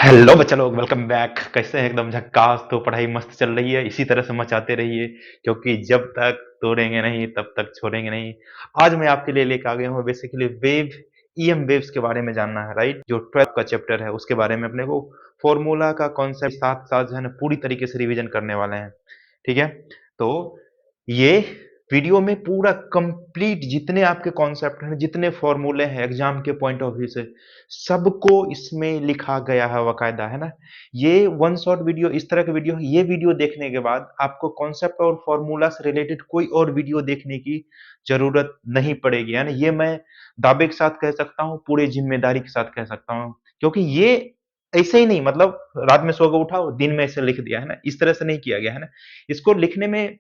Hello बच्चा लोग, welcome back. कैसे हैं? एकदम झक्कास। तो पढ़ाई मस्त चल रही है, इसी तरह से मचाते रहिए, क्योंकि जब तक तोड़ेंगे नहीं तब तक छोड़ेंगे नहीं। आज मैं आपके लिए लेकर आ गया हूँ बेसिकली वेव, ईएम वेव्स के बारे में जानना है, राइट? जो 12th का चैप्टर है उसके बारे में अपने को फॉर्मूला का कॉन्सेप्ट साथ साथ जो है ना पूरी तरीके से रिवीजन करने वाले हैं। ठीक है, तो ये वीडियो में पूरा कंप्लीट जितने आपके कॉन्सेप्ट हैं, जितने फॉर्मूले हैं एग्जाम के पॉइंट ऑफ व्यू से, सबको इसमें लिखा गया है बकायदा, है ना। ये वन शॉट वीडियो, इस तरह का वीडियो, ये वीडियो देखने के बाद आपको कॉन्सेप्ट और फॉर्मूला से रिलेटेड कोई और वीडियो देखने की जरूरत नहीं पड़ेगी, है ना। ये मैं दावे के साथ कह सकता हूँ, पूरे जिम्मेदारी के साथ कह सकता हूँ, क्योंकि ये ऐसे ही नहीं, मतलब रात में सो के उठाओ दिन में ऐसे लिख दिया, है ना, इस तरह से नहीं किया गया, है ना। इसको लिखने में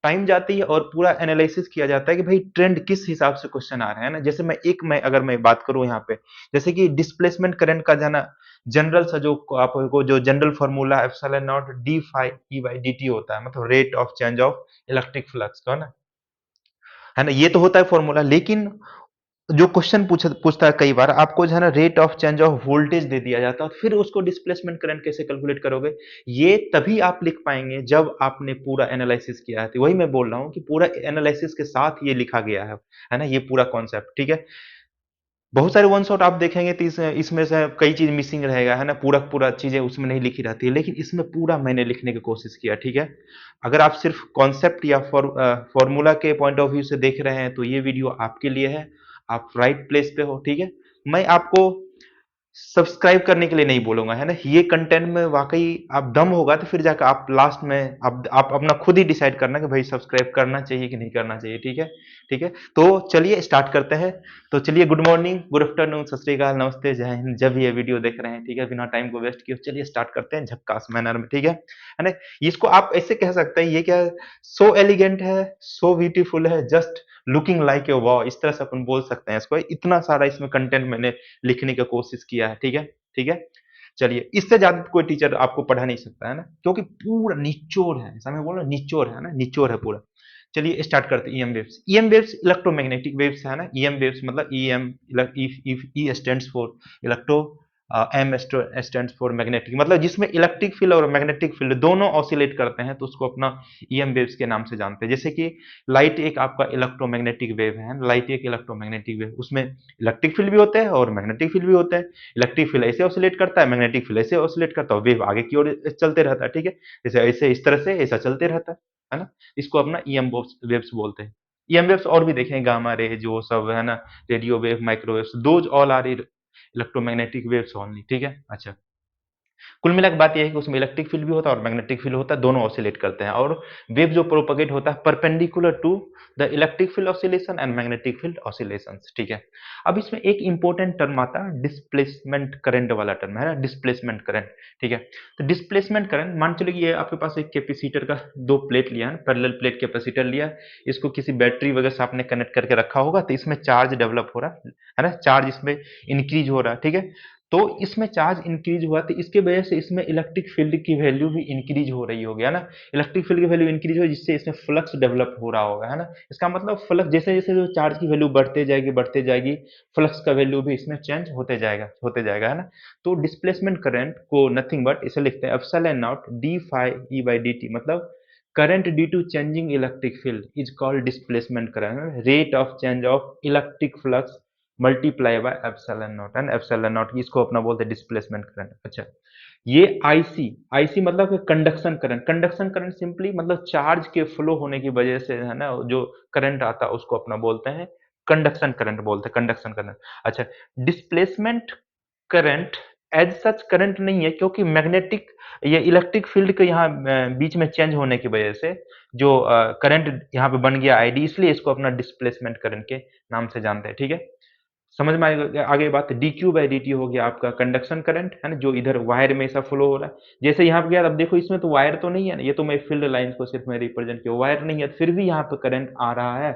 टाइम जाती है और पूरा एनालिसिस किया जाता है कि भाई ट्रेंड किस हिसाब से क्वेश्चन आ रहे हैं ना। जैसे मैं अगर मैं बात करूं यहाँ पे, जैसे कि डिस्प्लेसमेंट करंट का जाना जनरल सा जो आपको जो general formula epsilon not D phi E by D t होता है, मतलब rate of change of electric flux का, है ना। ये तो होता है फॉर्मूला, लेकिन जो क्वेश्चन पूछता है कई बार आपको जो है ना rate of change of voltage दे दिया जाता है, तो फिर उसको डिस्प्लेसमेंट करंट कैसे कैलकुलेट करोगे? ये तभी आप लिख पाएंगे जब आपने पूरा एनालिसिस किया है। तो वही मैं बोल रहा हूँ कि पूरा एनालिसिस के साथ ये लिखा गया है ना, ये पूरा कॉन्सेप्ट। ठीक है, बहुत सारे वन शॉट आप देखेंगे तो इसमें से कई चीज मिसिंग रहेगा, है ना, पूरा पूरा चीजें उसमें नहीं लिखी रहती है, लेकिन इसमें पूरा मैंने लिखने की कोशिश किया। ठीक है, अगर आप सिर्फ कॉन्सेप्ट या फॉर्मूला के पॉइंट ऑफ व्यू से देख रहे हैं तो ये वीडियो आपके लिए है, आप राइट प्लेस पे हो। ठीक है, मैं आपको सब्सक्राइब करने के लिए नहीं बोलूंगा, है ना। ये कंटेंट में वाकई आप दम होगा तो फिर जाकर आप लास्ट में आप अपना खुद ही डिसाइड करना कि भाई सब्सक्राइब करना चाहिए कि नहीं करना चाहिए। ठीक है, ठीक है, तो चलिए स्टार्ट करते हैं। तो चलिए, गुड मॉर्निंग, गुड आफ्टरनून, सत श्री अकाल, नमस्ते, जय हिंद, जब भी ये वीडियो देख रहे हैं। ठीक है, बिना टाइम को वेस्ट किए चलिए स्टार्ट करते हैं झक्कास मैनर में। ठीक है ना। इसको आप ऐसे कह सकते हैं, ये क्या, सो एलिगेंट है, सो ब्यूटीफुल है, just looking like a wow, इस तरह से अपन बोल सकते हैं इसको। इतना सारा इसमें कंटेंट मैंने लिखने की कोशिश किया है। ठीक है, ठीक है, चलिए, इससे ज्यादा कोई टीचर आपको पढ़ा नहीं सकता, है ना, क्योंकि पूरा निचोड़ है, ऐसा मैं बोल रहा हूँ, निचोड़ है ना, निचोड़ है पूरा। चलिए स्टार्ट करते हैं। EM waves, EM waves electromagnetic waves है ना। ईएम वेव्स मतलब EM, E stands for electro, M stands for magnetic, मतलब जिसमें इलेक्ट्रिक फील्ड और मैग्नेटिक फील्ड दोनों ऑसिलेट करते हैं, तो उसको अपना ईएम वेव्स के नाम से जानते हैं। जैसे कि लाइट एक आपका इलेक्ट्रोमैग्नेटिक वेव है, लाइट एक इलेक्ट्रोमैग्नेटिक वेव, उसमें इलेक्ट्रिक फील्ड भी होते हैं और मैग्नेटिक फील्ड भी होते हैं। इलेक्ट्रिक फील्ड ऐसे ऑसिलेट करता है, मैग्नेटिक फील्ड ऐसे ऑसिलेट करता है, वेव आगे की ओर चलते रहता है। ठीक है, जैसे ऐसे इस तरह से ऐसा चलते रहता है ना। इसको अपना ईएम वेव्स बोलते हैं। ईएम वेव्स और भी देखें, गामा रे जो सब है ना, radio wave, microwaves, those all are electromagnetic waves only. ठीक है, अच्छा, कुल मिला के बात यह है कि उसमें इलेक्ट्रिक फील्ड भी होता है और मैग्नेटिक फील्ड होता है, दोनों ऑसिलेट करते हैं। और वेव जो प्रोपगेट होता है perpendicular to the electric field oscillation and magnetic field oscillations. ठीक है, अब इसमें एक इंपॉर्टेंट टर्म आता है डिस्प्लेसमेंट करंट वाला टर्म, है ना, डिस्प्लेसमेंट करंट। ठीक है, तो डिस्प्लेसमेंट करंट, मान चलिए ये आपके पास एक कैपेसिटर का दो प्लेट लिया है, पैरेलल प्लेट कैपेसिटर लिया, इसको किसी बैटरी वगैरह से आपने कनेक्ट करके रखा होगा, तो इसमें चार्ज डेवलप हो रहा है ना, चार्ज इसमें इंक्रीज हो रहा है। ठीक है, तो इसमें चार्ज इंक्रीज हुआ तो इसके वजह से इसमें इलेक्ट्रिक फील्ड की वैल्यू भी इंक्रीज हो रही होगी, है ना। इलेक्ट्रिक फील्ड की वैल्यू इंक्रीज हो जिससे इसमें फ्लक्स डेवलप हो रहा होगा, है ना। इसका मतलब फ्लक्स जैसे जैसे जो चार्ज की वैल्यू बढ़ते जाएगी, फ्लक्स का वैल्यू भी इसमें चेंज होते जाएगा, है ना। तो डिस्प्लेसमेंट करंट को नथिंग बट इसे लिखते हैं epsilon not D phi E by D t, मतलब current due to changing electric field is called displacement current, rate of change of electric flux multiply by epsilon naught, and epsilon naught इसको अपना बोलते हैं displacement current. अच्छा, ये IC, IC मतलब conduction current, conduction current simply मतलब charge के flow होने की वजह से, है ना, जो करंट आता है उसको अपना बोलते हैं कंडक्शन करंट, बोलते हैं कंडक्शन करंट। अच्छा, displacement current as such current नहीं है, क्योंकि मैग्नेटिक या इलेक्ट्रिक फील्ड के यहाँ बीच में चेंज होने की वजह से जो करंट यहाँ पे बन गया आईडी, इसलिए इसको अपना डिस्प्लेसमेंट करंट के नाम से जानते हैं। ठीक है, समझ में आगे बात, D Q by D T हो गया आपका कंडक्शन करंट, है ना, जो इधर वायर में ऐसा फ्लो हो रहा है। जैसे यहाँ पे गया, अब देखो इसमें तो वायर तो नहीं है ना, ये तो मैं फील्ड लाइन को सिर्फ मैं रिप्रेजेंट किया, वायर नहीं है, फिर भी यहाँ पे करंट आ रहा है,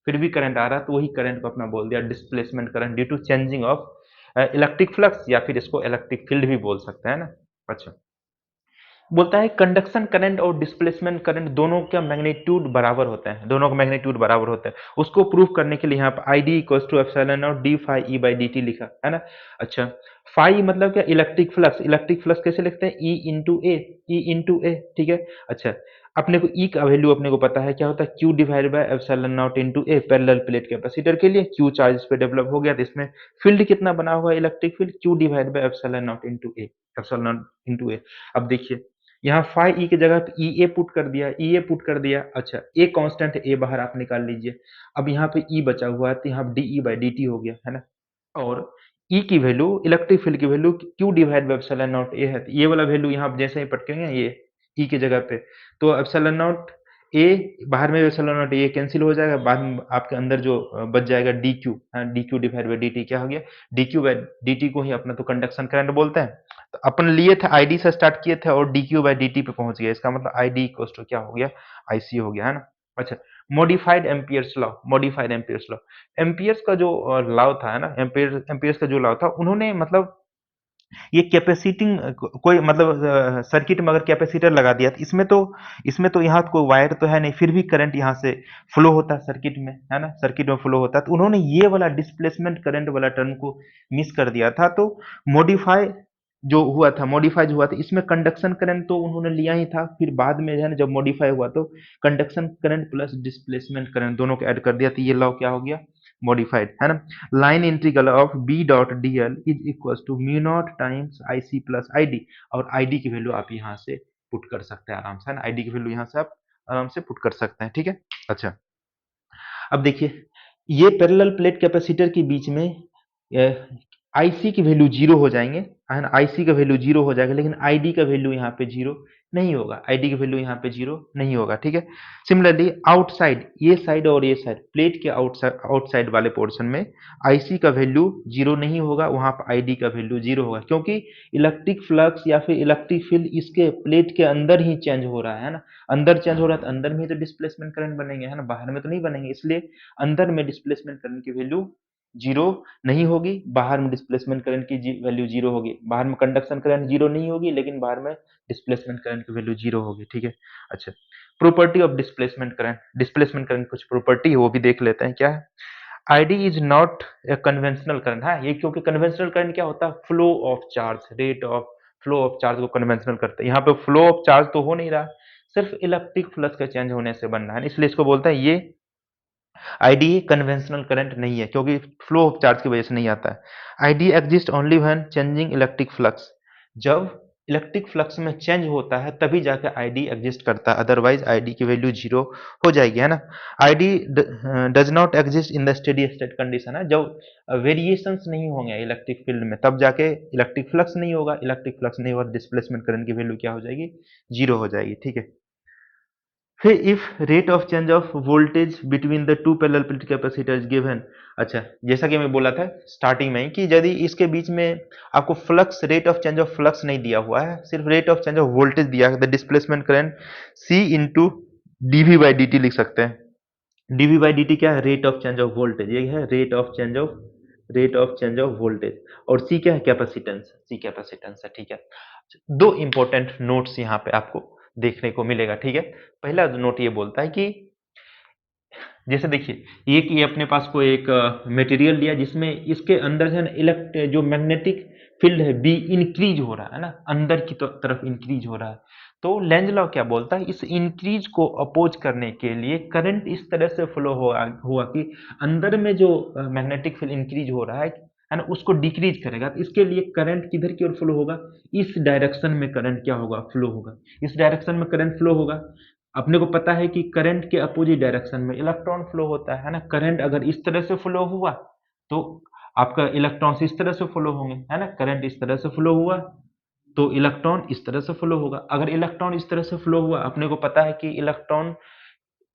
फिर भी करंट आ रहा है, तो वही करंट को अपना बोल दिया displacement current due to changing of electric flux, या फिर इसको इलेक्ट्रिक फील्ड भी बोल सकते हैं ना। अच्छा, बोलता है कंडक्शन करंट और डिस्प्लेसमेंट करंट दोनों का मैग्नीट्यूड बराबर होते हैं, दोनों का मैग्नीट्यूड बराबर होता है। उसको प्रूव करने के लिए यहाँ पर ID equals to epsilon not D phi E by D T लिखा है ना। अच्छा, फाई मतलब क्या, इलेक्ट्रिक फ्लक्स। इलेक्ट्रिक फ्लक्स कैसे लिखते हैं, ई इंटू ए, ई इंटू ए, ठीक है। अच्छा, अपने को ई का वैल्यू अपने को पता है क्या होता है, Q divide by epsilon naught into A, parallel plate capacitor के लिए क्यू चार्ज पे डेवलप हो गया, तो इसमें फील्ड कितना बना हुआ है, electric field q divide by epsilon naught into A, epsilon naught into A. अब देखिए यहाँ फाई ई की जगह पे ई ए पुट कर दिया, ई ए पुट कर दिया। अच्छा, ए कांस्टेंट, ए बाहर आप निकाल लीजिए। अब यहाँ पे ई बचा हुआ है, तो यहाँ D E by D T हो गया, है ना। और ई की वैल्यू, इलेक्ट्रिक फील्ड की value Q divide by epsilon not a है, तो ये वाला वैल्यू यहाँ आप जैसे ही पटकेंगे ये ई की जगह पे, तो एप्सिलॉन नॉट ए बाहर में एप्सिलॉन नॉट ए कैंसिल हो जाएगा, बाद में आपके अंदर जो बच जाएगा D Q, D Q divide by D T क्या हो गया, D Q by D T को ही अपना तो कंडक्शन करंट बोलते हैं। तो अपन लिए थे आईडी से स्टार्ट किए थे और D Q by D T पे पहुंच गए, इसका मतलब आईडी इक्वल टू क्या हो गया, आईसी हो गया, है ना। अच्छा, modified Ampere's law, modified Ampere's law, amperes का जो लॉ था, है ना, एम्पियर्स का जो लॉ था, उन्होंने मतलब ये कैपेसिटिंग कोई मतलब सर्किट में अगर कैपेसिटर लगा दिया, तो इसमें तो यहाँ कोई वायर तो है नहीं, फिर भी करंट यहाँ से फ्लो होता है सर्किट में, है ना, सर्किट में फ्लो होता है। तो उन्होंने ये वाला डिस्प्लेसमेंट करंट वाला टर्म को मिस कर दिया था, तो मॉडिफाई मॉडिफाई जो हुआ था, इसमें कंडक्शन करंट तो उन्होंने लिया ही था, फिर बाद में जो है ना जब मॉडिफाई हुआ तो conduction current plus displacement current दोनों को ऐड कर दिया, तो ये लॉ क्या हो गया, मॉडिफाइड, है ना। Line integral of B dot D L is equal to mu not times I C plus I D, और आई डी की वैल्यू आप यहाँ से पुट कर सकते हैं आराम से, है ना, आई डी की वैल्यू यहाँ से आप आराम से पुट कर सकते हैं, ठीक है। अच्छा, अब देखिए ये पैरेलल प्लेट कैपेसिटर के बीच में आईसी की वैल्यू जीरो हो जाएंगे, है ना, आईसी का वैल्यू जीरो हो जाएगा, लेकिन आईडी का वैल्यू यहाँ पे जीरो नहीं होगा, आईडी की वैल्यू यहाँ पे जीरो नहीं होगा, ठीक है। सिमिलरली आउटसाइड, ये साइड और ये साइड, प्लेट के आउटसाइड आउटसाइड वाले पोर्शन में आईसी का वैल्यू जीरो नहीं होगा, वहां पर आईडी का वैल्यू जीरो होगा, क्योंकि इलेक्ट्रिक फ्लक्स या फिर इलेक्ट्रिक फील्ड इसके प्लेट के अंदर ही चेंज हो रहा है ना, अंदर चेंज हो रहा है, तो अंदर में ही तो डिस्प्लेसमेंट करंट बनेंगे, है ना, बाहर में तो नहीं बनेंगे, इसलिए अंदर में डिस्प्लेसमेंट करंट की वैल्यू जीरो नहीं होगी, बाहर में डिस्प्लेसमेंट करंट की वैल्यू जीरो होगी, बाहर में कंडक्शन करंट जीरो नहीं होगी, लेकिन बाहर में डिस्प्लेसमेंट करंट की वैल्यू जीरो होगी, ठीक है। अच्छा, प्रॉपर्टी ऑफ डिस्प्लेसमेंट करंट कुछ प्रॉपर्टी है वो भी देख लेते हैं, क्या है। ID is not a conventional current, है ये, क्योंकि कन्वेंशनल करंट क्या होता है, flow of charge, rate of flow of charge को कन्वेंशनल करते हैं, यहाँ पे फ्लो ऑफ चार्ज तो हो नहीं रहा, सिर्फ इलेक्ट्रिक फ्लक्स के चेंज होने से बन रहा है, इसलिए इसको बोलते हैं ये आईडी कन्वेंशनल करंट नहीं है, क्योंकि फ्लो ऑफ चार्ज की वजह से नहीं आता है। ID exist only when changing electric flux, जब इलेक्ट्रिक फ्लक्स में चेंज होता है तभी जाके आईडी एग्जिस्ट करता है, अदरवाइज आईडी की वैल्यू जीरो हो जाएगी, है ना। ID does not exist in the steady state condition, है, जब वेरिएशंस नहीं होंगे इलेक्ट्रिक फील्ड में तब जाके इलेक्ट्रिक फ्लक्स नहीं होगा, इलेक्ट्रिक फ्लक्स नहीं होगा, डिस्प्लेसमेंट करंट की वैल्यू क्या हो जाएगी, जीरो हो जाएगी, ठीक है। फिर if rate of change of voltage between the two parallel plate capacitor is given, अच्छा, जैसा कि मैं बोला था स्टार्टिंग में ही कि यदि इसके बीच में आपको flux, rate of change of flux नहीं दिया हुआ है, सिर्फ rate of change of voltage दिया है, the displacement current C into DV by D T लिख सकते हैं। डीवी बाई डी टी क्या है, rate of change of voltage, ये है rate of change of voltage, और सी क्या है, कैपेसिटेंस, सी कैपेसिटेंस है, ठीक है। दो इंपॉर्टेंट नोट्स यहाँ पे आपको देखने को मिलेगा, ठीक है। पहला नोट ये बोलता है कि जैसे देखिए एक ये अपने पास कोई एक मटेरियल लिया जिसमें इसके अंदर जो है ना जो मैग्नेटिक फील्ड है बी इंक्रीज हो रहा है ना, अंदर की तरफ इंक्रीज हो रहा है, तो लेंज लॉ क्या बोलता है, इस इंक्रीज को अपोज करने के लिए करंट इस तरह से फ्लो हुआ कि अंदर में जो मैग्नेटिक फील्ड इंक्रीज हो रहा है ना, उसको डिक्रीज करेगा, तो इसके लिए करंट किधर की ओर फ्लो होगा, इस डायरेक्शन में करंट क्या होगा, फ्लो होगा, इस डायरेक्शन में करंट फ्लो होगा। अपने को पता है कि करंट के अपोजिट डायरेक्शन में इलेक्ट्रॉन फ्लो होता है ना, करंट अगर इस तरह से फ्लो हुआ तो आपका इलेक्ट्रॉन इस तरह से फ्लो होंगे, है ना, करंट इस तरह से फ्लो हुआ तो इलेक्ट्रॉन इस तरह से फ्लो होगा, अगर इलेक्ट्रॉन इस तरह से फ्लो हुआ, अपने को पता है कि इलेक्ट्रॉन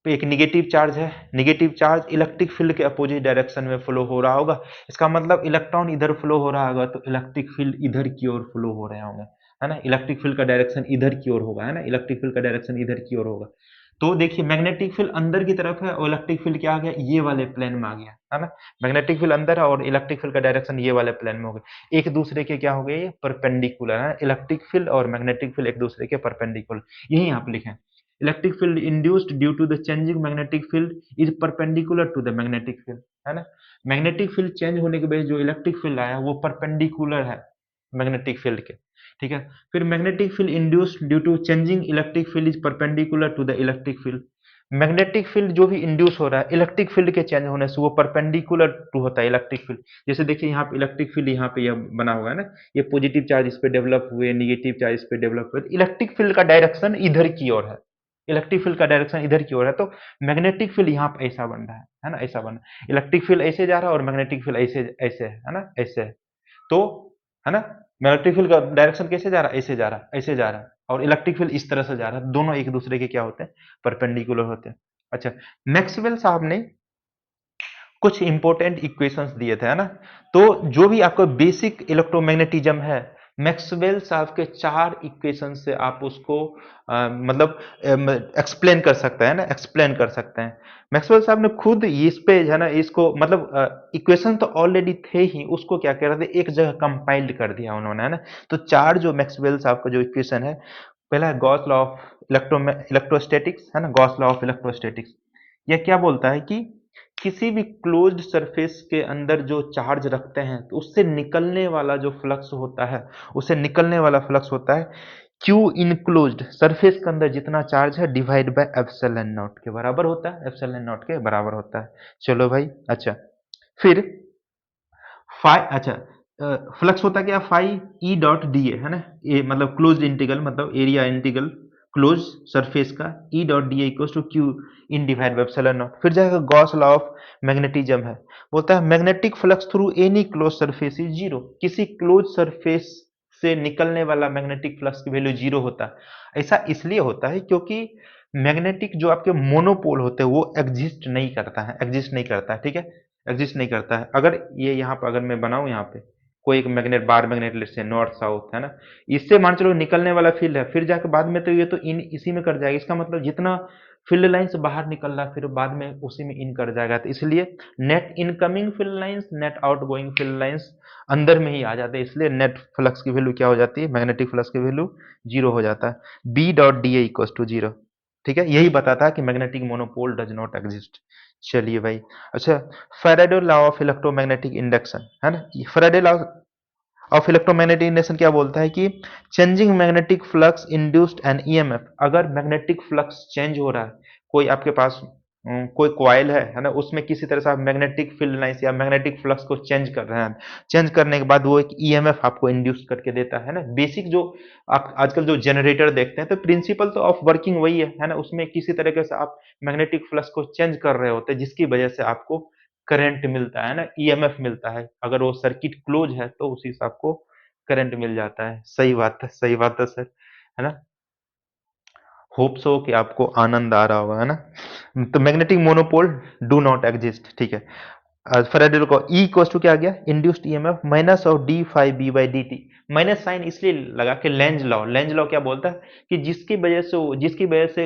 पे एक निगेटिव चार्ज है, निगेटिव चार्ज इलेक्ट्रिक फील्ड के अपोजिट डायरेक्शन में फ्लो हो रहा होगा, इसका मतलब इलेक्ट्रॉन इधर फ्लो हो रहा होगा तो इलेक्ट्रिक फील्ड इधर की ओर फ्लो हो रहे होंगे, है ना, इलेक्ट्रिक फील्ड का डायरेक्शन इधर की ओर होगा, है ना, इलेक्ट्रिक फील्ड का डायरेक्शन इधर की ओर होगा। तो देखिए मैग्नेटिक फील्ड अंदर की तरफ है और इलेक्ट्रिक फील्ड क्या आ गया, ये वाले प्लेन में आ गया, है ना। मैग्नेटिक फील्ड अंदर है और इलेक्ट्रिक फील्ड का डायरेक्शन ये वाले प्लेन में हो गया, एक दूसरे के क्या हो गए, ये परपेंडिकुलर है। इलेक्ट्रिक फील्ड और मैग्नेटिक फील्ड एक दूसरे के परपेंडिकुलर, यही यहाँ पे लिखे हैं। Electric field induced due to the changing magnetic field is perpendicular to the magnetic field, है ना। मैग्नेटिक फील्ड चेंज होने के बाद जो इलेक्ट्रिक फील्ड आया वो परपेंडिकुलर है मैग्नेटिक फील्ड के, ठीक है। फिर magnetic field induced due to changing electric field is perpendicular to the electric field. Magnetic field जो भी इंड्यूस हो रहा है इलेक्ट्रिक फील्ड के चेंज होने से वो परपेंडिकुलर टू होता है इलेक्ट्रिक फील्ड। जैसे देखिए यहाँ पे इलेक्ट्रिक फील्ड यहाँ पे यह बना हुआ है ना, ये पॉजिटिव चार्ज इस पे डेवलप हुए, नेगेटिव चार्ज इस पे डेवलप हुए, इलेक्ट्रिक फील्ड का डायरेक्शन इधर की ओर है, इलेक्ट्रिक फील्ड का डायरेक्शन इधर की ओर है, तो मैग्नेटिक फील्ड यहाँ पे ऐसा बन रहा है ना, ऐसा बन रहा है। इलेक्ट्रिक फील्ड ऐसे जा रहा है और मैग्नेटिक फील्ड ऐसे ऐसे है ना, ऐसे है। तो है ना, मैग्नेटिक फील्ड का डायरेक्शन कैसे जा रहा है, ऐसे जा रहा है, ऐसे जा रहा है, और इलेक्ट्रिक फील्ड इस तरह से जा रहा है, दोनों एक दूसरे के क्या होते हैं, परपेंडिकुलर होते हैं। अच्छा, मैक्सवेल साहब ने कुछ इंपॉर्टेंट इक्वेशंस दिए थे, है ना। तो जो भी आपका बेसिक इलेक्ट्रोमैग्नेटिज्म है, मैक्सवेल साहब के 4 इक्वेशन से आप उसको मतलब एक्सप्लेन कर सकते हैं ना, एक्सप्लेन कर सकते हैं। मैक्सवेल साहब ने खुद इस पे है ना, इसको मतलब इक्वेशन तो ऑलरेडी थे ही, उसको क्या कर रहे थे, एक जगह कंपाइल्ड कर दिया उन्होंने, है ना। तो 4 जो मैक्सवेल साहब का जो इक्वेशन है, पहला है गॉस लॉ ऑफ इलेक्ट्रोस्टैटिक्स, है ना, गॉस लॉ ऑफ इलेक्ट्रोस्टैटिक्स। यह क्या बोलता है कि किसी भी क्लोज्ड सरफेस के अंदर जो चार्ज रखते हैं तो उससे निकलने वाला जो फ्लक्स होता है, उससे निकलने वाला फ्लक्स होता है Q इनक्लोज्ड, सरफेस के अंदर जितना चार्ज है डिवाइड बाय एप्सिलॉन नॉट के बराबर होता है, एप्सिलॉन नॉट के बराबर होता है। चलो भाई, अच्छा, फिर फाइ अच्छा, फ्लक्स होता क्या, phi E dot D A, है ना, ये मतलब क्लोज्ड इंटीग्रल, मतलब एरिया इंटीग्रल क्लोज सरफेस का, E dot D equals to Q in divide by epsilon not. फिर जाएगा गॉस लॉ ऑफ मैग्नेटिज्म है, बोलता है magnetic flux through any close surface is zero, किसी क्लोज सरफेस से निकलने वाला मैग्नेटिक फ्लक्स की वैल्यू जीरो होता है। ऐसा इसलिए होता है क्योंकि मैग्नेटिक जो आपके मोनोपोल होते हैं वो एग्जिस्ट नहीं करता है, एग्जिस्ट नहीं करता है, ठीक है, एग्जिस्ट नहीं करता है। अगर ये यहाँ पर अगर मैं बनाऊं, यहाँ पे कोई एक मैग्नेट, बार मैग्नेट लेट से नॉर्थ साउथ, है ना, इससे मान चलो निकलने वाला फील्ड है, फिर जाकर बाद में तो ये तो इन इसी में कर जाएगा, इसका मतलब जितना फील्ड लाइन से बाहर निकल रहा है फिर बाद में उसी में इन कर जाएगा, तो इसलिए net incoming field lines, net out going field lines अंदर में ही आ जाते हैं, इसलिए नेट फ्लक्स की वैल्यू क्या हो जाती है, मैग्नेटिक फ्लक्स की वैल्यू जीरो हो जाता है, B dot D equal to zero, ठीक है। यही बताता है कि magnetic monopole does not exist. चलिए भाई, अच्छा, Faraday law of electromagnetic induction, है ना, Faraday law of electromagnetic induction क्या बोलता है कि changing magnetic flux induced an EMF, अगर मैग्नेटिक फ्लक्स चेंज हो रहा है, कोई आपके पास कोई कॉइल है ना, उसमें किसी तरह से आप मैग्नेटिक फील्ड लाइंस या मैग्नेटिक फ्लक्स को चेंज कर रहे हैं, चेंज करने के बाद वो एक ईएमएफ आपको इंड्यूस करके देता है ना। बेसिक जो आप आजकल जो जनरेटर देखते हैं, तो प्रिंसिपल तो ऑफ वर्किंग वही है ना, उसमें किसी तरीके से आप मैग्नेटिक फ्लक्स को चेंज कर रहे होते हैं जिसकी वजह से आपको करंट मिलता है ना, ईएमएफ मिलता है, अगर वो सर्किट क्लोज है तो उसी से आपको करंट मिल जाता है। सही बात है, सही बात है सर, है ना। होप सो कि आपको आनंद आ रहा होगा, है ना। तो magnetic monopole do not exist, ठीक है। फैराडे को ई इक्वल्स टू क्या आ गया, induced EMF minus of D phi B by D T, minus sign इसलिए लगा कि लेंज लॉ, लेंज लॉ क्या बोलता है कि जिसकी वजह से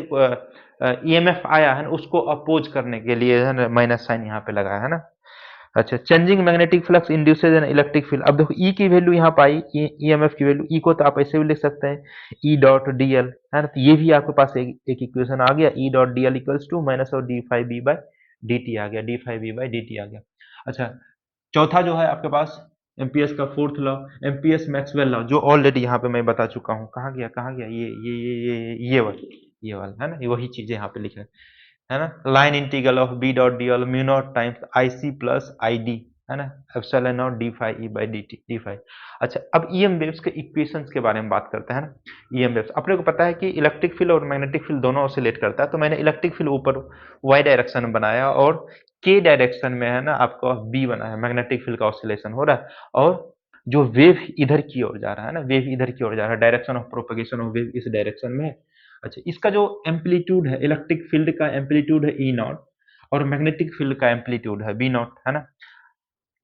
ईएमएफ आया है ना, उसको अपोज करने के लिए है ना माइनस साइन यहाँ पे लगा है ना। अच्छा, changing magnetic flux induces an electric field, अब देखो ई की वैल्यू यहाँ पाई, ईएमएफ की वैल्यू, ई को तो आप ऐसे भी लिख सकते हैं ई डॉट डी एल, है ना, तो ये भी आपके पास एक इक्वेशन आ गया, E dot D l equals to minus of d phi B by D t आ गया, d phi B by D t आ गया। अच्छा, चौथा जो है आपके पास एमपीएस का fourth law, Ampere's Maxwell law, जो ऑलरेडी यहाँ पे मैं बता चुका हूँ, कहाँ गया, कहाँ गया, ये वाला है ना, ये वही चीजें यहाँ पे लिखा है ना, line integral of B dot D L mu not times I C plus I D, है ना, epsilon not D phi E by D T D phi. अच्छा, अब ईएम वेव्स के इक्वेशंस के बारे में बात करते हैं ना। ईएम वेव्स अपने को पता है कि इलेक्ट्रिक फील्ड और मैग्नेटिक फील्ड दोनों ऑसिलेट करता है, तो मैंने इलेक्ट्रिक फील्ड ऊपर वाई डायरेक्शन में बनाया और के डायरेक्शन में है ना आपका बी बना है, मैग्नेटिक फील्ड का ऑसिलेशन हो रहा है, और जो वेव इधर की ओर जा रहा है ना, वेव इधर की ओर जा रहा है, direction of propagation of wave इस डायरेक्शन में है। अच्छा, इसका जो एम्पलीट्यूड है, इलेक्ट्रिक फील्ड का एम्पलीट्यूड है ई नॉट और मैग्नेटिक फील्ड का एम्पलीट्यूड है बी नॉट, है ना।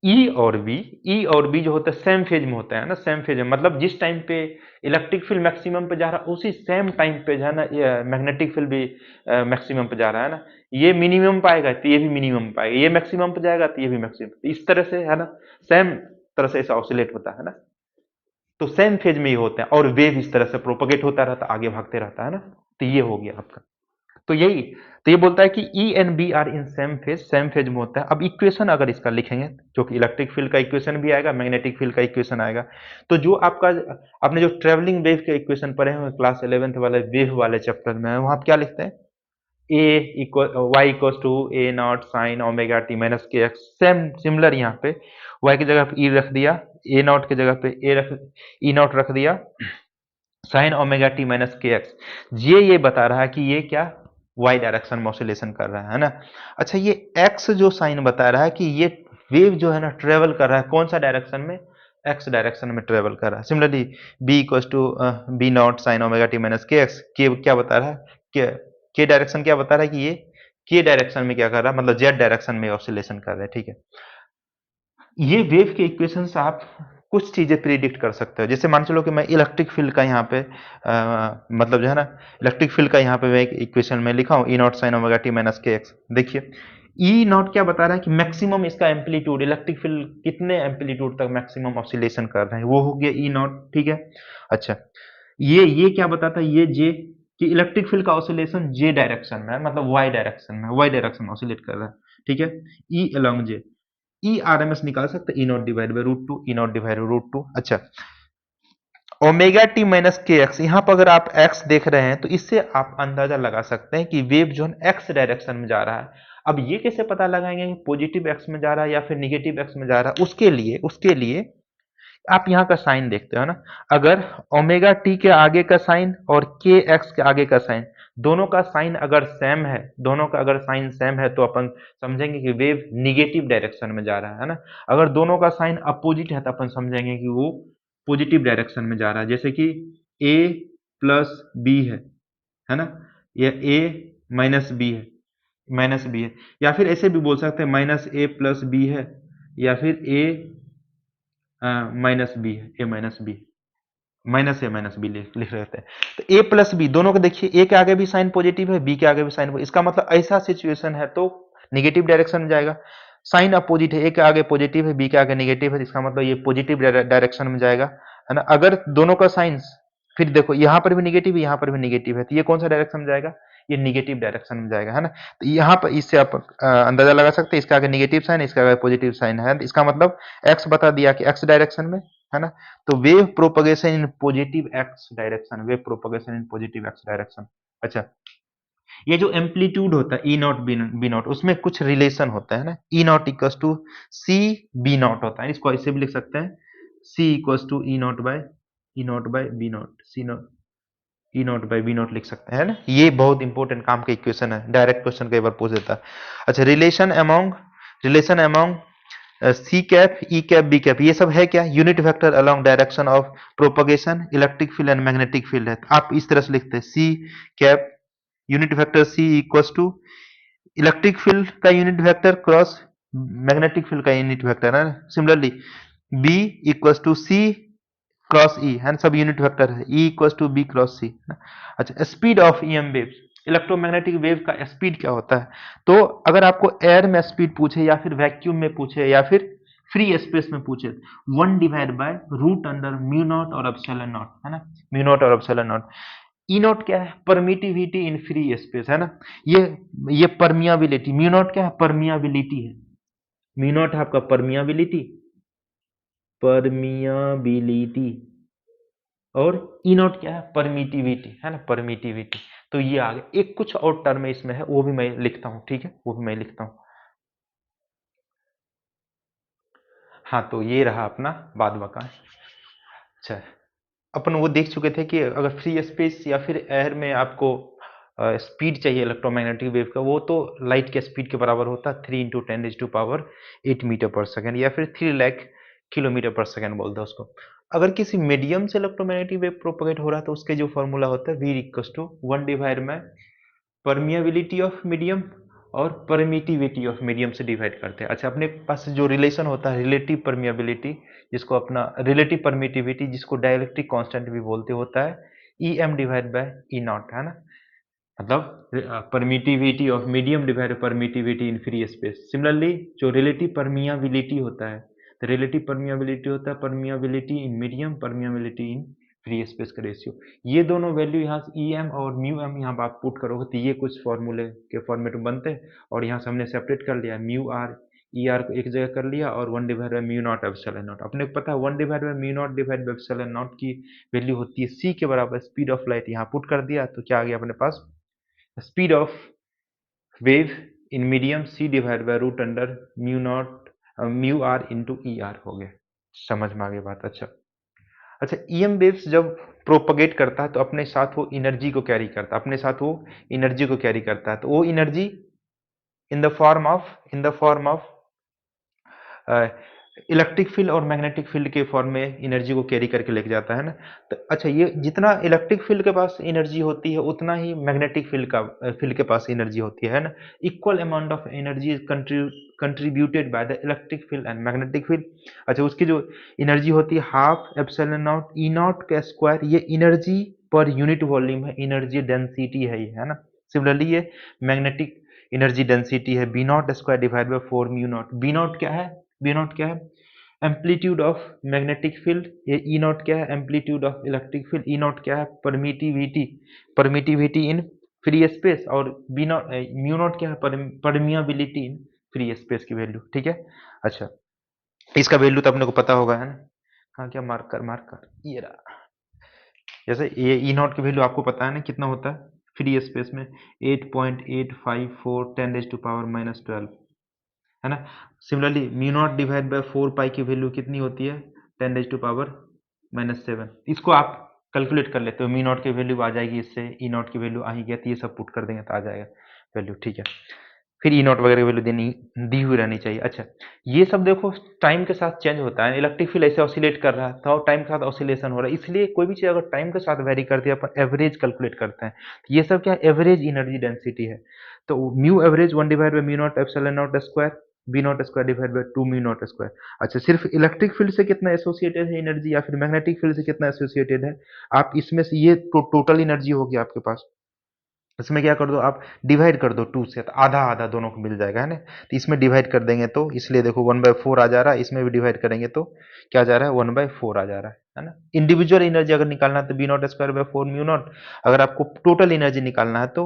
ई और बी जो होता है सेम फेज में होता है ना, सेम फेज में, मतलब जिस टाइम पे इलेक्ट्रिक फील्ड मैक्सिमम पे जा रहा है उसी सेम टाइम पे जो है ना ये मैग्नेटिक फील्ड भी मैक्सिमम पे जा रहा है ना। ये मिनिमम पाएगा तो ये भी मिनिमम पाएगा, ये मैक्सिमम पे जाएगा तो ये भी मैक्सिमम, इस तरह से है ना, सेम तरह से ऐसा ऑसिलेट होता है ना। तो सेम फेज में ही होते हैं और वेव इस तरह से प्रोपगेट होता रहता है, आगे भागते रहता है ना। तो ये हो गया आपका। तो यही, तो ये बोलता है कि E and B are in same phase में होता है। अब इक्वेशन अगर इसका लिखेंगे, जो कि इलेक्ट्रिक फील्ड का इक्वेशन भी आएगा, मैग्नेटिक फील्ड का इक्वेशन आएगा। तो जो आपका, आपने जो ट्रेवलिंग वेव के इक्वेशन पढ़े हुए क्लास 11th वाले वेव वाले चैप्टर में, वहां आप क्या लिखते हैं, A equal y equal to A naught sine omega T minus के एक्स, सेम सिमिलर यहाँ पे वाई की जगह पे ई रख दिया, ए नॉट की जगह पे ए रख, ई नॉट रख दिया, साइन ओमेगा टी माइनस के एक्स। ये बता रहा है कि ये क्या वाई डायरेक्शन में ऑसिलेशन कर रहा है ना। अच्छा, ये एक्स जो साइन बता रहा है कि ये वेव जो है ना ट्रेवल कर रहा है कौन सा डायरेक्शन में, एक्स डायरेक्शन में ट्रेवल कर रहा है। Similarly B equal to B not sine omega T minus के एक्स, के क्या बता रहा है, के डायरेक्शन क्या बता रहा है कि ये के डायरेक्शन में क्या कर रहा है, मतलब जेड डायरेक्शन में ऑसिलेशन कर रहा है, ठीक है। ये वेव के इक्वेशन से आप कुछ चीजें प्रिडिक्ट कर सकते हो। जैसे मान चलो कि मैं इलेक्ट्रिक फील्ड का यहाँ पे मतलब जो है ना इलेक्ट्रिक फील्ड का यहाँ पे मैं एक इक्वेशन में लिखा हूँ, E naught sine omega T minus के एक्स। देखिए ई नॉट क्या बता रहा है कि मैक्सिमम इसका एम्पलीट्यूड, इलेक्ट्रिक फील्ड कितने एम्पलीट्यूड तक मैक्सिमम ऑसिलेशन कर रहे हैं, वो हो गया ई नॉट, ठीक है। अच्छा, ये क्या बताता है, ये जे, कि इलेक्ट्रिक फील्ड का ऑसिलेशन जे डायरेक्शन में है, मतलब वाई डायरेक्शन में, वाई डायरेक्शन में ऑसिलेट कर रहा है, ठीक है। E along z, E r m s निकाल सकते हैं, E naught divide by root two, E naught divide by root two. अच्छा, ओमेगा टी माइनस के एक्स, यहाँ पर अगर आप एक्स देख रहे हैं तो इससे आप अंदाजा लगा सकते हैं कि वेव जो है एक्स डायरेक्शन में जा रहा है। अब ये कैसे पता लगाएंगे कि पॉजिटिव एक्स में जा रहा है या फिर निगेटिव एक्स में जा रहा है, उसके लिए आप यहाँ का साइन देखते हो ना। अगर ओमेगा टी के आगे का साइन और के एक्स के आगे का साइन, दोनों का साइन अगर सेम है, दोनों का अगर साइन सेम है तो अपन समझेंगे कि वेव निगेटिव डायरेक्शन में जा रहा है ना। अगर दोनों का साइन अपोजिट है तो अपन समझेंगे कि वो पॉजिटिव डायरेक्शन में जा रहा है। जैसे कि ए प्लस बी है ना, या ए माइनस बी है, माइनस बी है, या फिर ऐसे भी बोल सकते हैं माइनस ए प्लस बी है, या फिर ए माइनस बी है, ए माइनस बी, माइनस ए माइनस बी लिख रहे थे। तो ए प्लस बी दोनों को देखिए, ए के आगे भी साइन पॉजिटिव है, बी के आगे भी साइन, इसका मतलब ऐसा सिचुएशन है तो निगेटिव डायरेक्शन में जाएगा। साइन अपोजिट है, ए के आगे पॉजिटिव है, बी के आगे निगेटिव है, इसका मतलब ये पॉजिटिव डायरेक्शन में जाएगा, है ना। अगर दोनों का साइन, फिर देखो यहाँ पर भी निगेटिव है, यहाँ पर भी निगेटिव है, तो ये कौन सा डायरेक्शन में जाएगा, ये निगेटिव डायरेक्शन में जाएगा, है ना। तो यहाँ पर इससे आप अंदाजा लगा सकते हैं, इसका आगे निगेटिव साइन, इसका आगे पॉजिटिव साइन है, इसका मतलब एक्स बता दिया कि एक्स डायरेक्शन में, है ना। तो wave propagation in positive x direction, wave propagation in positive x direction. अच्छा, ये जो एम्पलीट्यूड होता है ई नॉट बी नॉट, उसमें कुछ रिलेशन होता है ना, E naught equal to c B naught होता है, इसको ऐसे भी लिख सकते हैं, c equal to E naught by B naught, c naught E naught by B naught लिख सकते हैं ना। ये बहुत इंपॉर्टेंट काम का इक्वेशन है, डायरेक्ट क्वेश्चन कई बार पूछ देता है। अच्छा, relation among c cap E cap B cap, ये सब है क्या, unit vector along direction of propagation electric field and magnetic field है। आप इस तरह से लिखते हैं, c cap unit vector c equals to electric field का unit vector cross magnetic field का यूनिट वेक्टर है। Similarly B equals to c cross E है ना, सब यूनिट वेक्टर है, E equals to B cross सी। अच्छा, speed of EM wave, electromagnetic wave का speed क्या होता है। तो अगर आपको एयर में स्पीड पूछे या फिर वैक्यूम में पूछे या फिर फ्री स्पेस में पूछे, 1 divide by root under mu not और एप्सिलॉन नॉट, है ना, म्यू नॉट और एप्सिलॉन नॉट। ई नॉट क्या है, परमिटिविटी इन फ्री स्पेस, है ना। ये परमियाबिलिटी, म्यू नॉट क्या है, परमियाबिलिटी है, म्यू नॉट है आपका परमियाबिलिटी, परमियाबिलिटी, और ई नॉट क्या है, परमिटिविटी, है ना, परमिटिविटी। तो ये आ गया, एक कुछ और टर्म इसमें है वो भी मैं लिखता हूँ, ठीक है, वो भी मैं लिखता हूँ। हाँ, तो ये रहा अपना बाद बका। अच्छा, अपन वो देख चुके थे कि अगर फ्री स्पेस या फिर एयर में आपको स्पीड चाहिए इलेक्ट्रोमैग्नेटिक वेव का, वो तो लाइट के स्पीड के बराबर होता है, 3 × 10⁻⁸ मीटर पर सेकेंड, या फिर 3 लाख किलोमीटर पर सेकेंड बोलते हैं उसको। अगर किसी मीडियम से इलेक्ट्रोमैग्नेटिक वेव प्रोपगेट हो रहा है तो उसके जो फॉर्मूला होता है, V = 1 डिवाइड में परमियाबिलिटी ऑफ मीडियम और परमिटिविटी ऑफ मीडियम से डिवाइड करते हैं। अच्छा, अपने पास जो रिलेशन होता है रिलेटिव परमिएबिलिटी, जिसको अपना रिलेटिव परमिटिविटी, जिसको डाइलेक्ट्रिक कांस्टेंट भी बोलते होता है E M divide by E not, है ना। मतलब permittivity of medium divide permittivity in free space. Similarly जो रिलेटिव परमिएबिलिटी होता है, तो रिलेटिव परमिएबिलिटी होता है permeability in medium, permeability in free space का रेशियो। ये दोनों वैल्यू यहाँ से ई एम और म्यू एम यहाँ आप पुट करोगे तो ये कुछ फॉर्मूले के फॉर्मेट में बनते हैं, और यहाँ से हमने सेपरेट कर लिया म्यू आर, ई आर को एक जगह कर लिया, और 1 divide by mu not epsilon not. अपने को पता है 1 divide by mu naught divide by epsilon not की वैल्यू होती है सी के बराबर स्पीड ऑफ लाइट। यहाँ पुट कर दिया तो क्या आ गया अपने पास, speed of wave in medium C divide by root under mu not mu R into E R हो गया। समझ में आ गई बात। अच्छा अच्छा, ईएम वेव्स जब प्रोपगेट करता है तो अपने साथ वो एनर्जी को कैरी करता है, अपने साथ वो एनर्जी को कैरी करता है, तो वो energy in the form of electric field और मैग्नेटिक फील्ड के फॉर्म में एनर्जी को कैरी करके लेके जाता है ना। तो अच्छा, ये जितना इलेक्ट्रिक फील्ड के पास एनर्जी होती है उतना ही मैग्नेटिक फील्ड के पास एनर्जी होती है ना। Equal amount of energy is contributed by the electric field and magnetic field. अच्छा, उसकी जो एनर्जी होती है half epsilon not E not का स्क्वायर, ये एनर्जी पर यूनिट वॉल्यूम है, एनर्जी डेंसिटी है ये, है ना। सिमिलरली ये मैग्नेटिक एनर्जी डेंसिटी है B not square divide by 4 mu not. B not क्या है, बी नॉट क्या है, एम्पलीट्यूड ऑफ मैग्नेटिक फील्ड। ये ई नॉट क्या है, amplitude of electric field. E not क्या है, permittivity, permittivity in free space. और बी नॉट म्यू नॉट क्या है, परमियाबिलिटी इन फ्री स्पेस की वैल्यू। ठीक है। अच्छा, इसका वैल्यू तो अपने को पता होगा, है ना। हाँ, क्या मार्कर मार्कर ये रहा। जैसे ये ई नॉट की वैल्यू आपको पता है ना कितना होता है फ्री स्पेस में, 8.854 10⁻⁻12, है ना। Similarly mu naught divide by 4 पाई की वैल्यू कितनी होती है, 10⁻⁻7। इसको आप कैलकुलेट कर लेते हो, म्यू नॉट की वैल्यू आ जाएगी, इससे ई नॉट की वैल्यू आ ही गया, तो ये सब पुट कर देंगे तो आ जाएगा वैल्यू। ठीक है, फिर ई नॉट वगैरह की वैल्यू देनी दी हुई रहनी चाहिए। अच्छा, ये सब देखो टाइम के साथ चेंज होता है, इलेक्ट्रिक फील्ड ऐसे ऑसिलेट कर रहा था और टाइम के साथ ऑसिलेशन हो रहा है, इसलिए कोई भी चीज़ अगर टाइम के साथ वेरी करती है अपन एवरेज कैलकुलेट करते हैं, तो ये सब क्या एवरेज एनर्जी डेंसिटी है। तो mu average 1 divide by mu not epsilon not square, B not square divide by 2 mu not square. अच्छा, सिर्फ इलेक्ट्रिक फील्ड से कितना एसोसिएटेड है एनर्जी, या फिर मैग्नेटिक फील्ड से कितना एसोसिएटेड है, आप इसमें से ये टोटल एनर्जी होगी आपके पास, इसमें क्या कर दो आप, डिवाइड कर दो 2 से, तो आधा आधा दोनों को मिल जाएगा, है ना। तो इसमें डिवाइड कर देंगे तो इसलिए देखो 1/4 आ जा रहा है, इसमें भी डिवाइड करेंगे तो क्या जा रहा है, 1/4 आ जा रहा है ना। इंडिविजुअल एनर्जी अगर निकालना है तो B not square by 4 mu not. अगर आपको टोटल एनर्जी निकालना है तो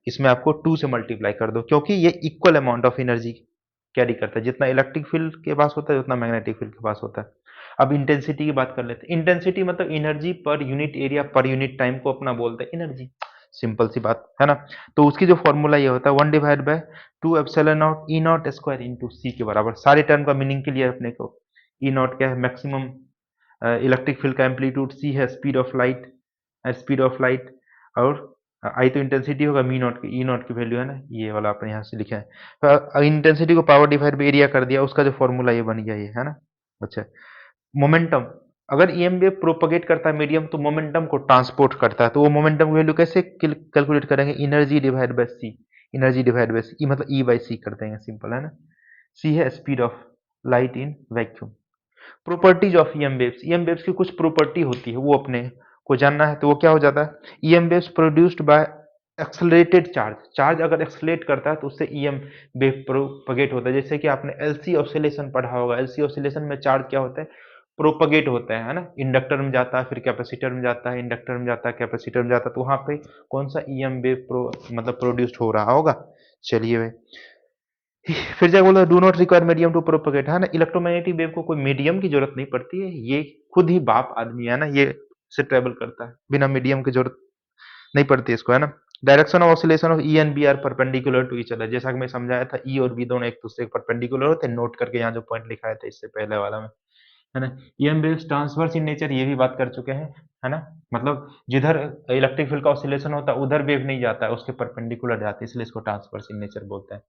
इसमें आपको 2 से मल्टीप्लाई कर दो, क्योंकि ये equal amount of energy carry करता है, जितना इलेक्ट्रिक फील्ड के पास होता है उतना मैग्नेटिक फील्ड के पास होता है। अब इंटेंसिटी की बात कर लेते हैं। इंटेंसिटी मतलब energy per unit area per unit time को अपना बोलते हैं एनर्जी, सिंपल सी बात है ना। तो उसकी जो फॉर्मूला ये होता है 1 divide by 2 epsilon not E naught square into c के बराबर। सारे टर्म का मीनिंग के लिए अपने को ई नॉट क्या है, मैक्सिमम इलेक्ट्रिक फील्ड का एम्पलीट्यूड, सी है speed of light, speed of light, और आई तो इंटेंसिटी होगा, मी नॉट की ई नॉट की वैल्यू है ना, ये वाला अपन यहाँ से लिखे हैं। तो इंटेंसिटी को पावर डिवाइड बाय एरिया कर दिया, उसका जो फॉर्मूला ये बन गया ये, है ना। अच्छा, मोमेंटम, अगर ईएम वेव प्रोपगेट करता है मीडियम तो मोमेंटम को ट्रांसपोर्ट करता है, तो वो मोमेंटम की वैल्यू कैसे कैलकुलेट करेंगे, energy divide by c, energy divide by c, e मतलब ई बाय सी कर देंगे, सिंपल है ना। सी है speed of light in vacuum. Properties of EM waves, EM waves की कुछ प्रॉपर्टी होती है, वो अपने को जानना है, तो वो क्या हो जाता है, EM waves produced by accelerated charge. Charge अगर एक्सेलरेट करता है तो उससे ईएम वेव प्रोपगेट होता है। जैसे कि आपने एलसी ऑसिलेशन पढ़ा होगा, एलसी ऑसिलेशन में चार्ज क्या होता है, प्रोपगेट होता है ना। इंडक्टर में जाता है, फिर कैपेसिटर में जाता है, इंडक्टर में जाता है, कैपेसिटर में जाता है, तो वहां पे कौन सा ईएम वेव मतलब प्रोड्यूस्ड हो रहा होगा। चलिए भाई, फिर क्या बोला, do not require medium to propagate, है ना। इलेक्ट्रोमैग्नेटिक वेव को कोई मीडियम की जरूरत नहीं पड़ती है, ये खुद ही बाप आदमी है ना, ये से ट्रेवल करता है, बिना मीडियम की जरूरत नहीं पड़ती इसको, है ना। Direction of oscillation of E and B are perpendicular to each other, जैसा कि मैं समझाया था, ई और बी दोनों एक दूसरे के परपेंडिकुलर होते हैं, नोट करके यहाँ जो पॉइंट लिखा था इससे पहले वाला में, है ना। EM waves transverse in nature, ये भी बात कर चुके हैं, है ना। मतलब जिधर इलेक्ट्रिक फील्ड का ऑसिलेशन होता है उधर वेव नहीं जाता है, उसके परपेंडिकुलर जाता है, इसलिए इसको ट्रांसवर्स इन नेचर बोलते हैं।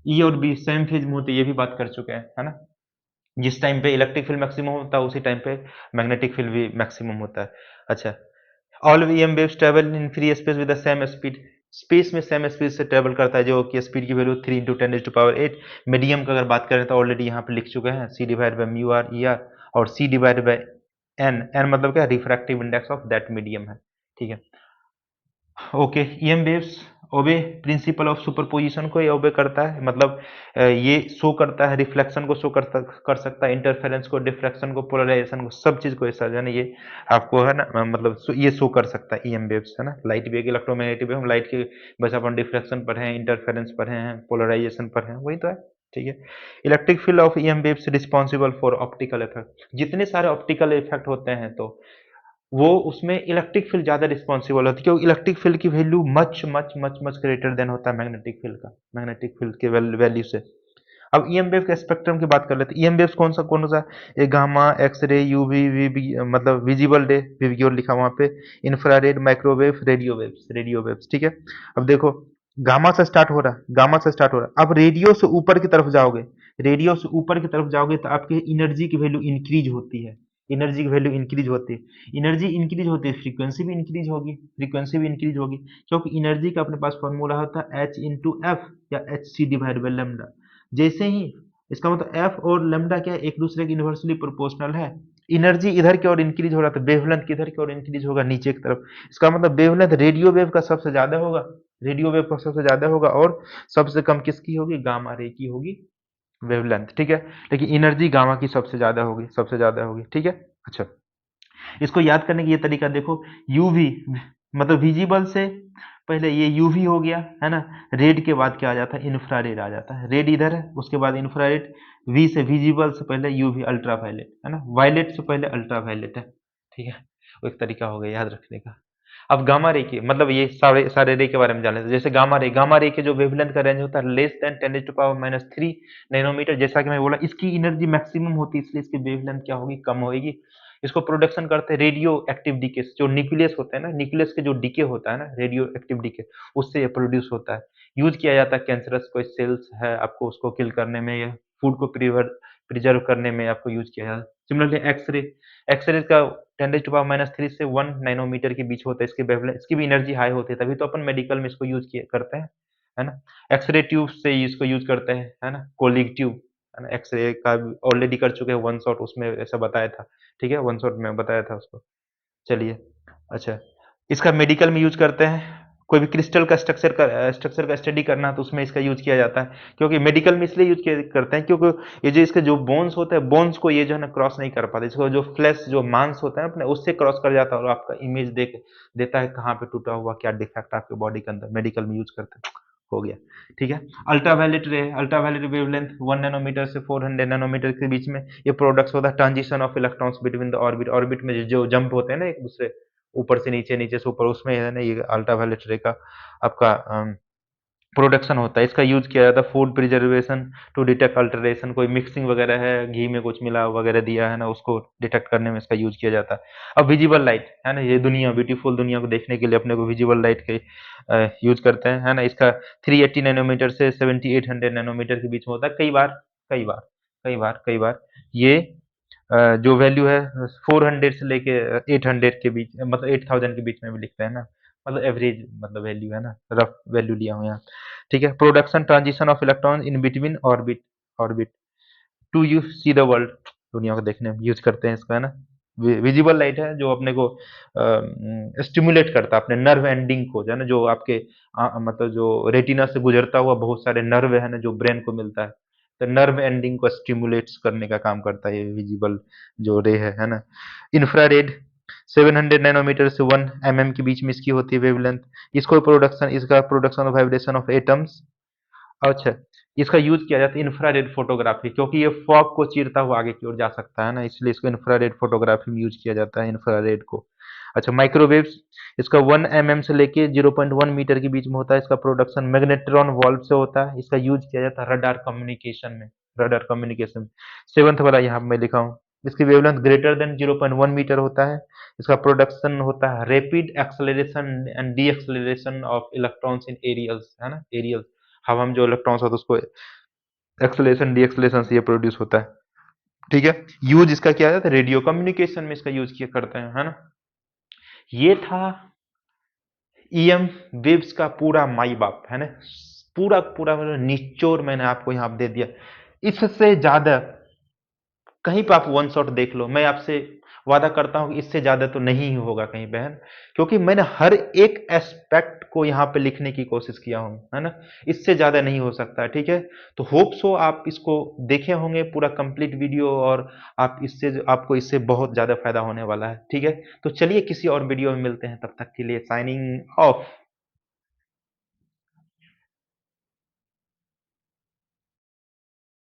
ई और बी सेम फेज में होते हैं, ये भी बात कर चुके हैं, है ना। जिस टाइम पे इलेक्ट्रिक फील्ड मैक्सिमम होता है उसी टाइम पे मैग्नेटिक फील्ड भी मैक्सिमम होता है। अच्छा, all EM waves travel in free space with the same speed. Space में सेम स्पीड से ट्रेवल करता है, जो कि स्पीड की वैल्यू 3 × 10⁸ मीडियम का अगर बात करें तो ऑलरेडी यहाँ पे लिख चुके हैं, c divide by mu r e r, और c डिवाइड बाई n मतलब क्या, refractive index of that medium है, ठीक है। Okay, EM waves obey principle of superposition को ये ओबे करता है, मतलब ये शो करता है, रिफ्लेक्शन को शो कर सकता है, इंटरफेरेंस को, डिफ्रैक्शन को, पोलराइजेशन को, सब चीज को ऐसा है ना, ये आपको है ना, मतलब ये शो कर सकता है ईएम वेव्स, है ना। लाइट वेव, इलेक्ट्रोमैग्नेटिक वेव, हम लाइट के बस अपन डिफ्रैक्शन पढ़े हैं, इंटरफेरेंस पढ़े हैं, पोलराइजेशन पढ़े हैं, वही तो है, ठीक है। Electric field of EM waves responsible for optical effect, जितने सारे ऑप्टिकल इफेक्ट होते हैं तो वो उसमें इलेक्ट्रिक फील्ड ज्यादा रिस्पॉन्सिबल होती है, क्योंकि इलेक्ट्रिक फील्ड की value much much much much greater than होता है मैग्नेटिक फील्ड का, मैग्नेटिक फील्ड के वैल्यू से। अब ईएम वेव के स्पेक्ट्रम की बात कर लेते हैं। ईएम वेव्स कौन सा, ये गामा, एक्सरे, यूवी, वीबी, मतलब विजिबल रे, वीबी और लिखा वहां पे, इंफ्रारेड, माइक्रोवेव, रेडियो वेव्स, ठीक है। अब देखो, गामा से स्टार्ट हो रहा है, गामा से स्टार्ट हो रहा है, अब रेडियो से ऊपर की तरफ जाओगे, रेडियो से ऊपर की तरफ जाओगे तो आपकी एनर्जी की वैल्यू इंक्रीज होती है, एनर्जी की वैल्यू इंक्रीज होती है, एनर्जी इंक्रीज होती है, फ्रीक्वेंसी भी इंक्रीज होगी, फ्रीक्वेंसी भी इंक्रीज होगी, क्योंकि एनर्जी का अपने पास फॉर्मूला होता है एच इंटू एफ या H C divide by lambda. जैसे ही, इसका मतलब एफ और लेमडा क्या है, एक दूसरे के इन्वर्सली प्रोपोर्शनल है, एनर्जी इधर की ओर इंक्रीज हो रहा था, वेवलेंथ किधर की ओर इंक्रीज होगा, नीचे की तरफ, इसका मतलब वेवलेंथ रेडियो वेव का सबसे ज्यादा होगा, रेडियो वेव का सबसे ज्यादा होगा, और सबसे कम किसकी होगी, गामा रे की होगी वेवलेंथ, ठीक है। लेकिन एनर्जी गामा की सबसे ज्यादा होगी, सबसे ज्यादा होगी, ठीक है। अच्छा, इसको याद करने की ये तरीका देखो, यूवी मतलब विजिबल से पहले ये यूवी हो गया, है ना, रेड के बाद क्या आ जाता है, इंफ्रारेड आ जाता है, रेड इधर है, उसके बाद इंफ्रारेड, वी से विजिबल से पहले यूवी अल्ट्रावायलेट, है ना, वायलेट से पहले अल्ट्रावायलेट है, ठीक है। वो एक तरीका हो गया याद रखने का। अब गामा रे की, मतलब ये सारे सारे रे के बारे में जान लेते हैं। जैसे गामा रे के जो वेवलेंथ का रेंज होता है लेस देन 10⁻³ नैनोमीटर, जैसा कि मैं बोला, इसकी एनर्जी मैक्सिमम होती है, इसलिए इसकी वेवलेंथ क्या होगी, कम होगी। इसको प्रोडक्शन करते हैं रेडियो एक्टिव डीके, जो न्यूक्लियस होता है ना, न्यूक्लियस के जो डीके होता है ना, रेडियो एक्टिव डीके, उससे ये प्रोड्यूस होता है, यूज किया जाता है कैंसरस कोई सेल्स है आपको उसको किल करने में, या फूड को प्रिजर्व करने में आपको यूज किया जाता है। सिमिलरली एक्सरे, एक्सरे का 10⁻³ से 1 नैनोमीटर के बीच होता है, इसकी वेवलेंथ, इसकी भी एनर्जी हाई होती है, तभी तो अपन मेडिकल में इसको यूज किए करते हैं, है ना। एक्सरे ट्यूब से इसको यूज करते हैं, है ना, कोलिक ट्यूब, है ना, एक्सरे का ऑलरेडी कर चुके हैं वन शॉट, उसमें ऐसा बताया था, ठीक है, वन शॉट में बताया था उसको। चलिए, अच्छा, इसका मेडिकल में यूज करते हैं, कोई भी क्रिस्टल का स्ट्रक्चर का स्टडी करना है तो उसमें इसका यूज किया जाता है, क्योंकि मेडिकल में इसलिए यूज किया करते हैं क्योंकि ये जो इसके जो बोन्स होते हैं, बोन्स को ये जो है ना क्रॉस नहीं कर पाते, इसको जो फ्लैश जो मांस होता है अपने, उससे क्रॉस कर जाता है और आपका इमेज देख देता है कहाँ पे टूटा हुआ, क्या डिफेक्ट आपके बॉडी के अंदर, मेडिकल में यूज करते हैं, हो गया, ठीक है। अल्ट्रावायलेट रे, अल्ट्रावायलेट वेवलेंथ 1 नैनोमीटर से 400 नैनोमीटर के बीच में ये प्रोडक्ट्स होता है, transition of electrons between the orbit, orbit में जो जंप होते हैं ना एक दूसरे, ऊपर से नीचे, नीचे से ऊपर, उसमें है ना ये अल्ट्रावायलेट रे का आपका प्रोडक्शन होता है। इसका यूज किया जाता है food preservation, to detect alteration, कोई मिक्सिंग वगैरह है, घी में कुछ मिला वगैरह दिया है ना, उसको डिटेक्ट करने में इसका यूज किया जाता है। अब विजिबल लाइट, है ना, ये दुनिया, ब्यूटीफुल दुनिया को देखने के लिए अपने को विजिबल लाइट के यूज करते हैं, है ना। इसका 380 नैनोमीटर से 7800 नैनोमीटर के बीच में होता है, कई बार कई बार ये जो वैल्यू है 400 से लेके 800 के बीच, मतलब 8000 के बीच में भी लिखते हैं ना, मतलब एवरेज, मतलब वैल्यू है ना, रफ वैल्यू लिया हूँ यहाँ, ठीक है। Production transition of electron in between orbit, orbit to you see the world, दुनिया को देखने में यूज करते हैं इसका, है ना। विजिबल लाइट है जो अपने को स्टिमुलेट करता है अपने नर्व एंडिंग को, जो है ना, जो आपके मतलब जो रेटिना से गुजरता हुआ बहुत सारे नर्व है ना, जो ब्रेन को मिलता है, तो नर्व एंडिंग को स्टिमुलेट्स करने का काम करता है ये विजिबल जो रे है ना। इंफ्रारेड 700 नैनोमीटर से 1 के बीच में इसकी होती है वेवलेंथ। इसका production of vibration of atoms. अच्छा, इसका यूज किया जाता है इंफ्रारेड फोटोग्राफी, क्योंकि ये फॉग को चीरता हुआ आगे की ओर जा सकता है ना, इसलिए इसको इंफ्रारेड फोटोग्राफी में यूज किया जाता है, इंफ्रारेड को। अच्छा, माइक्रोवेव्स, इसका 1 से लेके 0.1 मीटर के बीच में होता है, इसका प्रोडक्शन मैग्नेट्रॉन वॉल्व से होता है, इसका यूज किया जाता है रडार कम्युनिकेशन में, रडार कम्युनिकेशन। सेवंथ वाला यहाँ मैं लिखा हूँ, इसकी वेवलेंथ ग्रेटर देन 0.1 मीटर होता है, इसका प्रोडक्शन होता है rapid acceleration and deceleration of electrons in aerials, है ना, एरियल हवा में जो इलेक्ट्रॉन्स होता है उसको एक्सेलरेशन डी एक्सेलरेशन से ये प्रोड्यूस होता है, ठीक है। यूज इसका क्या है, रेडियो कम्युनिकेशन में इसका यूज किया करते हैं, है ना। ये था ईएम वेव्स का पूरा माई बाप है ना, पूरा पूरा मतलब निचोड़ मैंने आपको यहाँ पे दे दिया। इससे ज्यादा कहीं पे आप वन शॉट देख लो, मैं आपसे वादा करता हूं कि इससे ज्यादा तो नहीं ही होगा कहीं बहन, क्योंकि मैंने हर एक एस्पेक्ट को यहाँ पे लिखने की कोशिश किया हूं, है ना। इससे ज्यादा नहीं हो सकता है, ठीक है। तो होप सो आप इसको देखे होंगे पूरा कंप्लीट वीडियो, और आप इससे आपको इससे बहुत ज्यादा फायदा होने वाला है, ठीक है। तो चलिए किसी और वीडियो में मिलते हैं, तब तक के लिए साइनिंग ऑफ।